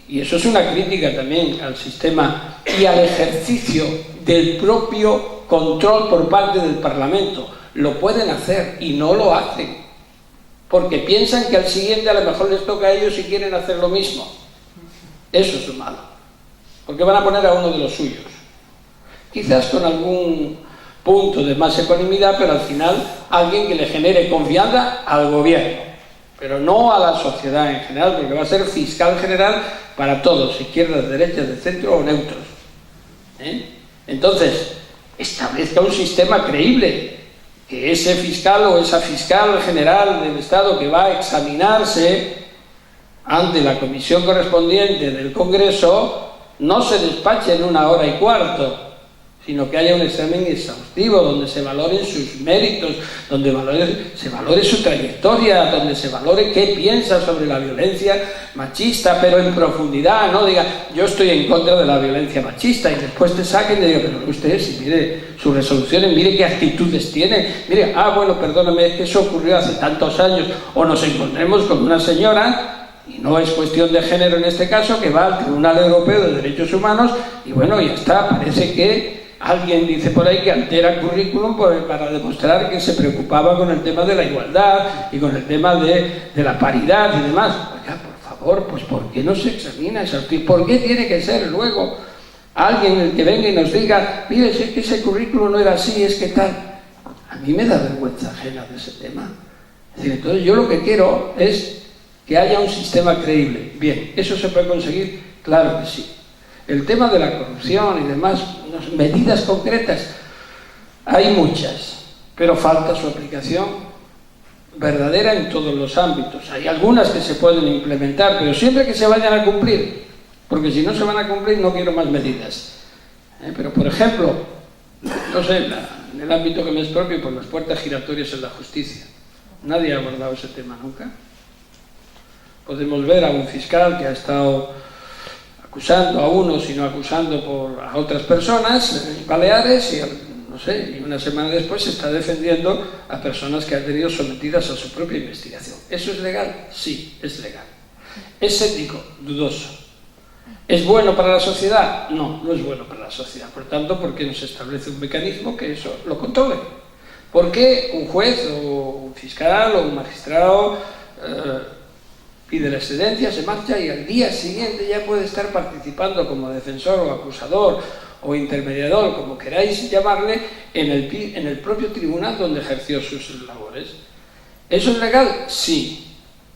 Y eso es una crítica también al sistema y al ejercicio del propio control por parte del Parlamento. Lo pueden hacer y no lo hacen, porque piensan que al siguiente a lo mejor les toca a ellos y quieren hacer lo mismo. Eso es lo malo, porque van a poner a uno de los suyos, quizás con algún punto de más ecuanimidad, pero al final alguien que le genere confianza al gobierno, pero no a la sociedad en general, porque va a ser fiscal general para todos, izquierdas, derechas, de centro o neutros. Entonces, establezca un sistema creíble, que ese fiscal o esa fiscal general del Estado que va a examinarse ante la comisión correspondiente del Congreso no se despache en 1 hora y cuarto, sino que haya un examen exhaustivo donde se valoren sus méritos, donde se valore su trayectoria, donde se valore qué piensa sobre la violencia machista, pero en profundidad. No diga, yo estoy en contra de la violencia machista, y después te saquen y digan, pero usted, si mire sus resoluciones, mire qué actitudes tiene, mire, bueno, perdóname, es que eso ocurrió hace tantos años, o nos encontremos con una señora, y no es cuestión de género en este caso, que va al Tribunal Europeo de Derechos Humanos, y bueno, ya está, parece que alguien dice por ahí que altera currículum para demostrar que se preocupaba con el tema de la igualdad y con el tema de la paridad y demás. Oiga, por favor, pues ¿por qué no se examina eso? ¿Por qué tiene que ser luego alguien el que venga y nos diga, mire, si es que ese currículum no era así, es que tal? A mí me da vergüenza ajena de ese tema. Es decir, entonces yo lo que quiero es que haya un sistema creíble. Bien, ¿eso se puede conseguir? Claro que sí. El tema de la corrupción y demás, medidas concretas, hay muchas, pero falta su aplicación verdadera en todos los ámbitos. Hay algunas que se pueden implementar, pero siempre que se vayan a cumplir, porque si no se van a cumplir no quiero más medidas. Pero, por ejemplo, no sé, en el ámbito que me es propio, por las puertas giratorias en la justicia. Nadie ha abordado ese tema nunca. Podemos ver a un fiscal que ha estado acusando a unos y no acusando a otras personas en Baleares y, no sé, y una semana después se está defendiendo a personas que han tenido sometidas a su propia investigación. ¿Eso es legal? Sí, es legal. ¿Es ético? Dudoso. ¿Es bueno para la sociedad? No, no es bueno para la sociedad. Por tanto, ¿por qué no se establece un mecanismo que eso lo controle? ¿Por qué un juez o un fiscal o un magistrado pide la excedencia, se marcha y al día siguiente ya puede estar participando como defensor o acusador o intermediador, como queráis llamarle, en el propio tribunal donde ejerció sus labores? ¿Eso es legal? Sí.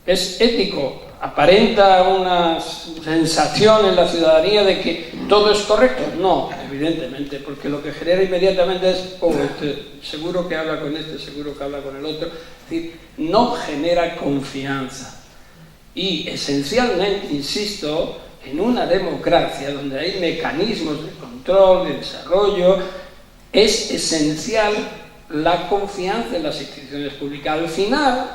¿Es ético? ¿Aparenta una sensación en la ciudadanía de que todo es correcto? No, evidentemente, porque lo que genera inmediatamente es, seguro que habla con este, seguro que habla con el otro. Es decir, no genera confianza. Y esencialmente, insisto, en una democracia donde hay mecanismos de control, de desarrollo, es esencial la confianza en las instituciones públicas. Al final,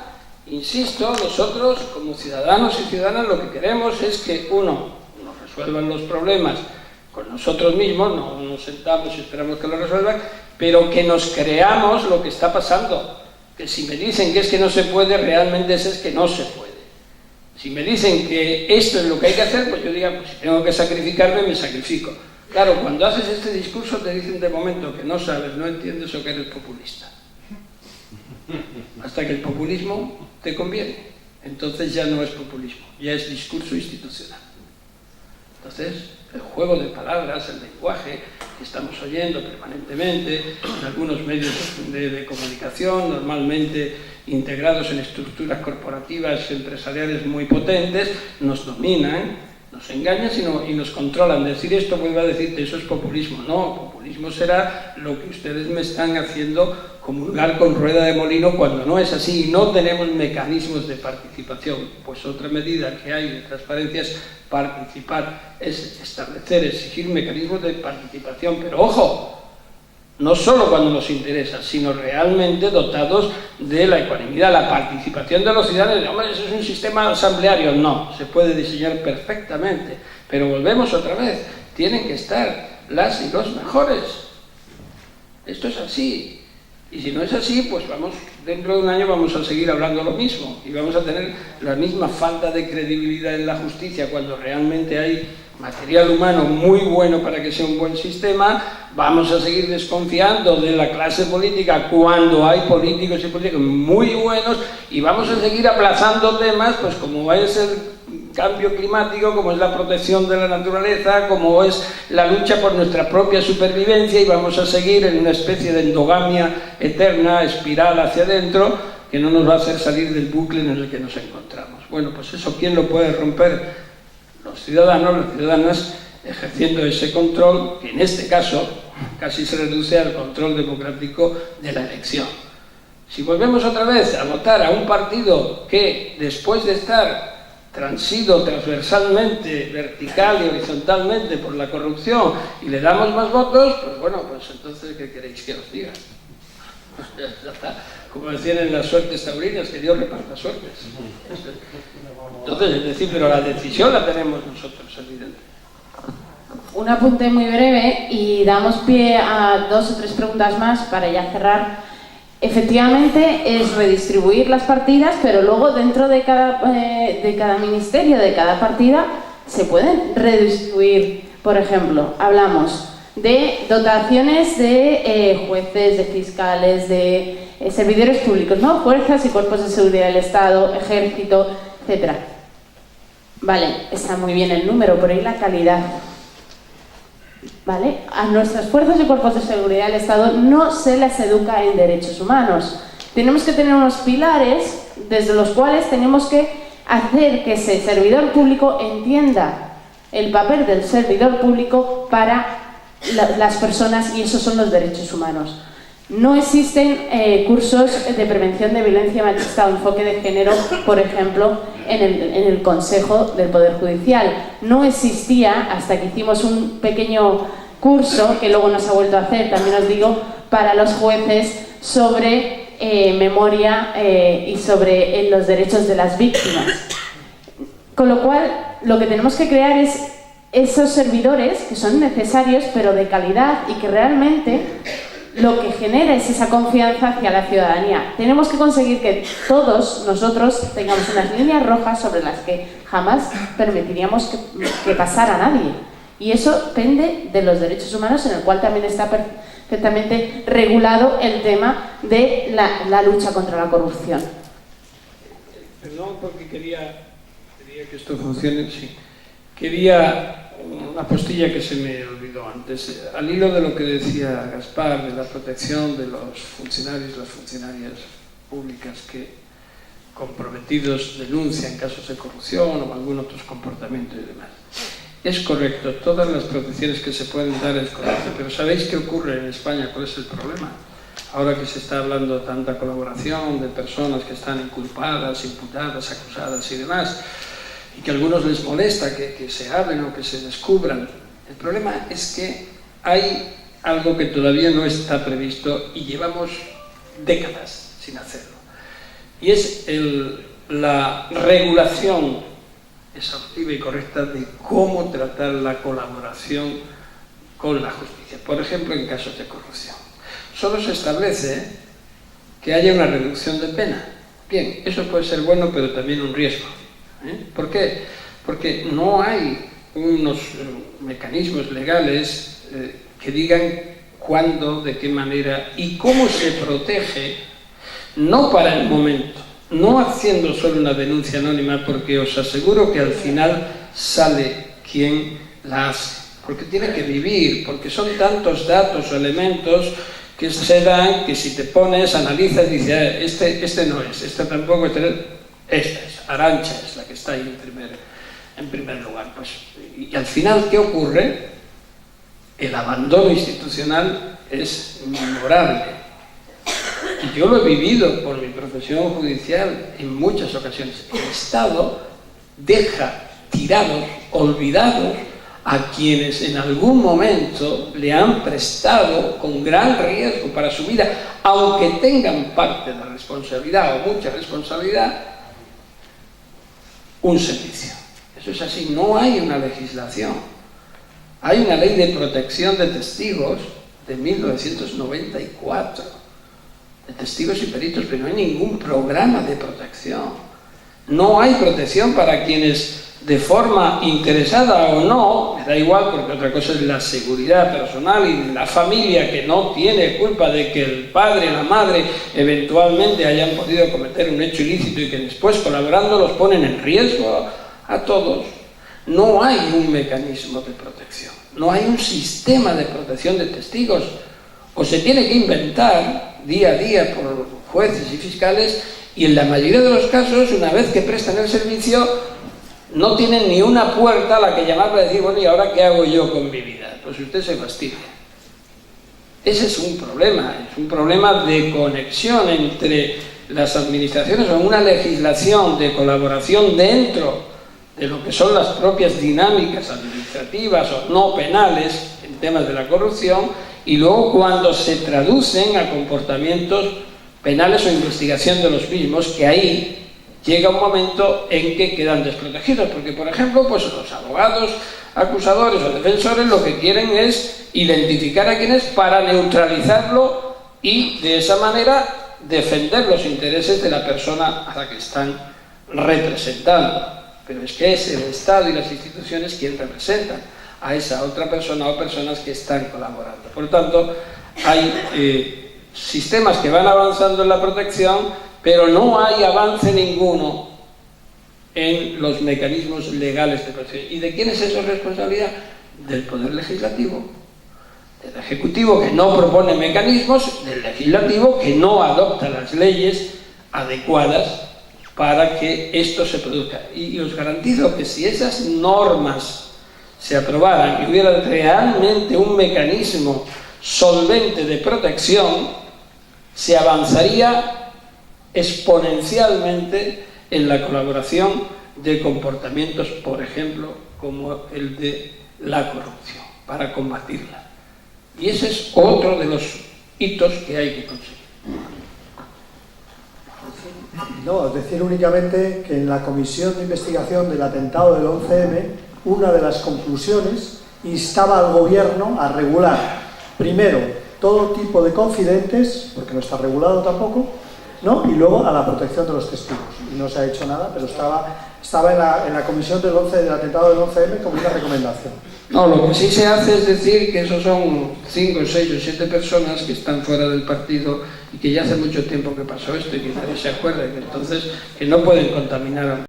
insisto, nosotros como ciudadanos y ciudadanas lo que queremos es que, uno, nos resuelvan los problemas con nosotros mismos, no nos sentamos y esperamos que lo resuelvan, pero que nos creamos lo que está pasando. Que si me dicen que es que no se puede, realmente es que no se puede. Si me dicen que esto es lo que hay que hacer, pues yo diga, pues si tengo que sacrificarme, me sacrifico. Claro, cuando haces este discurso te dicen de momento que no sabes, no entiendes o que eres populista. Hasta que el populismo te conviene. Entonces ya no es populismo, ya es discurso institucional. Entonces, el juego de palabras, el lenguaje que estamos oyendo permanentemente en algunos medios de comunicación, normalmente integrados en estructuras corporativas empresariales muy potentes, nos dominan, nos engañan y nos controlan. Decir esto vuelve a decirte, eso es populismo. No, populismo será lo que ustedes me están haciendo comulgar con rueda de molino cuando no es así y no tenemos mecanismos de participación. Pues otra medida que hay de transparencia es participar, es establecer, exigir mecanismos de participación, pero ojo, no solo cuando nos interesa, sino realmente dotados de la ecuanimidad, la participación de los ciudadanos. Hombre, eso es un sistema asambleario. No, se puede diseñar perfectamente, pero volvemos otra vez, tienen que estar las y los mejores. Esto es así. Y si no es así, pues dentro de un año vamos a seguir hablando lo mismo y vamos a tener la misma falta de credibilidad en la justicia cuando realmente hay material humano muy bueno para que sea un buen sistema. Vamos a seguir desconfiando de la clase política cuando hay políticos y políticas muy buenos, y vamos a seguir aplazando temas pues como es el cambio climático, como es la protección de la naturaleza, como es la lucha por nuestra propia supervivencia, y vamos a seguir en una especie de endogamia eterna, espiral hacia adentro, que no nos va a hacer salir del bucle en el que nos encontramos. Bueno, pues eso, ¿quién lo puede romper? Los ciudadanos, las ciudadanas, ejerciendo ese control, que en este caso casi se reduce al control democrático de la elección. Si volvemos otra vez a votar a un partido que, después de estar transido transversalmente, vertical y horizontalmente por la corrupción, y le damos más votos, pues bueno, pues entonces, ¿qué queréis que os diga? Ya está. Como decían en las suertes taurinas, que Dios reparta suertes. Entonces, es decir, pero la decisión la tenemos nosotros, evidente. Un apunte muy breve y damos pie a 2 o 3 preguntas más para ya cerrar. Efectivamente es redistribuir las partidas, pero luego dentro de cada ministerio, de cada partida, se pueden redistribuir. Por ejemplo, hablamos de dotaciones de jueces, de fiscales, de servidores públicos, ¿no? Fuerzas y cuerpos de seguridad del Estado, ejército, etc. Vale, está muy bien el número, pero ¿y la calidad? ¿Vale? A nuestras fuerzas y cuerpos de seguridad del Estado no se les educa en derechos humanos. Tenemos que tener unos pilares desde los cuales tenemos que hacer que ese servidor público entienda el papel del servidor público para las personas, y esos son los derechos humanos. No existen cursos de prevención de violencia machista o enfoque de género, por ejemplo, en el Consejo del Poder Judicial. No existía hasta que hicimos un pequeño curso, que luego no se ha vuelto a hacer, también os digo, para los jueces sobre memoria y sobre los derechos de las víctimas. Con lo cual, lo que tenemos que crear es esos servidores que son necesarios, pero de calidad, y que realmente lo que genera es esa confianza hacia la ciudadanía. Tenemos que conseguir que todos nosotros tengamos unas líneas rojas sobre las que jamás permitiríamos que pasara nadie. Y eso pende de los derechos humanos, en el cual también está perfectamente regulado el tema de la lucha contra la corrupción. Perdón, porque quería que esto funcione, sí. Quería una postilla que se me olvidó antes, al hilo de lo que decía Gaspar, de la protección de los funcionarios, las funcionarias públicas que, comprometidos, denuncian casos de corrupción o algún otro comportamiento y demás. Es correcto, todas las protecciones que se pueden dar es correcto, pero ¿sabéis qué ocurre en España? ¿Cuál es el problema? Ahora que se está hablando de tanta colaboración de personas que están inculpadas, imputadas, acusadas y demás, y que a algunos les molesta que se hablen o que se descubran. El problema es que hay algo que todavía no está previsto y llevamos décadas sin hacerlo. Y es la regulación exhaustiva y correcta de cómo tratar la colaboración con la justicia. Por ejemplo, en casos de corrupción. Solo se establece que haya una reducción de pena. Bien, eso puede ser bueno, pero también un riesgo. ¿Por qué? Porque no hay unos mecanismos legales que digan cuándo, de qué manera y cómo se protege, no para el momento, no haciendo solo una denuncia anónima, porque os aseguro que al final sale quien la hace, porque tiene que vivir, porque son tantos datos o elementos que se dan que si te pones, analizas y dices, este no es, este tampoco, esta es, Arantxa es la que está ahí en primer lugar. Pues, y al final, ¿qué ocurre? El abandono institucional es memorable. Y yo lo he vivido por mi profesión judicial en muchas ocasiones. El Estado deja tirados, olvidados, a quienes en algún momento le han prestado con gran riesgo para su vida, aunque tengan parte de responsabilidad o mucha responsabilidad, un servicio. Eso es así, no hay una legislación. Hay una ley de protección de testigos de 1994. de testigos y peritos, pero no hay ningún programa de protección. No hay protección para quienes, de forma interesada o no, me da igual, porque otra cosa es la seguridad personal y la familia que no tiene culpa de que el padre y la madre eventualmente hayan podido cometer un hecho ilícito y que después, colaborando, los ponen en riesgo a todos. No hay un mecanismo de protección, no hay un sistema de protección de testigos. O se tiene que inventar día a día por jueces y fiscales, y en la mayoría de los casos, una vez que prestan el servicio, no tienen ni una puerta a la que llamar para decir, bueno, ¿y ahora qué hago yo con mi vida? Pues usted se fastidia. Ese es un problema de conexión entre las administraciones o una legislación de colaboración dentro de lo que son las propias dinámicas administrativas o no penales en temas de la corrupción, y luego cuando se traducen a comportamientos penales o investigación de los mismos, que ahí llega un momento en que quedan desprotegidos, porque por ejemplo, pues los abogados, acusadores o defensores lo que quieren es identificar a quienes para neutralizarlo y de esa manera defender los intereses de la persona a la que están representando. Pero es que es el Estado y las instituciones quien representan a esa otra persona o personas que están colaborando. Por lo tanto, hay sistemas que van avanzando en la protección, pero no hay avance ninguno en los mecanismos legales de protección. ¿Y de quién es esa responsabilidad? Del Poder Legislativo, del Ejecutivo, que no propone mecanismos, del Legislativo, que no adopta las leyes adecuadas para que esto se produzca. Y os garantizo que si esas normas se aprobaran y hubiera realmente un mecanismo solvente de protección, se avanzaría exponencialmente en la colaboración de comportamientos, por ejemplo, como el de la corrupción, para combatirla. Y ese es otro de los hitos que hay que conseguir. No, es decir únicamente que en la comisión de investigación del atentado del 11M, una de las conclusiones instaba al gobierno a regular, primero, todo tipo de confidentes, porque no está regulado tampoco, ¿no? Y luego a la protección de los testigos. Y no se ha hecho nada, pero estaba en la comisión del atentado del 11M como una recomendación. No, lo que sí se hace es decir que esos son 5, 6 o 7 personas que están fuera del partido y que ya hace mucho tiempo que pasó esto y que nadie se acuerda, y que entonces que no pueden contaminar a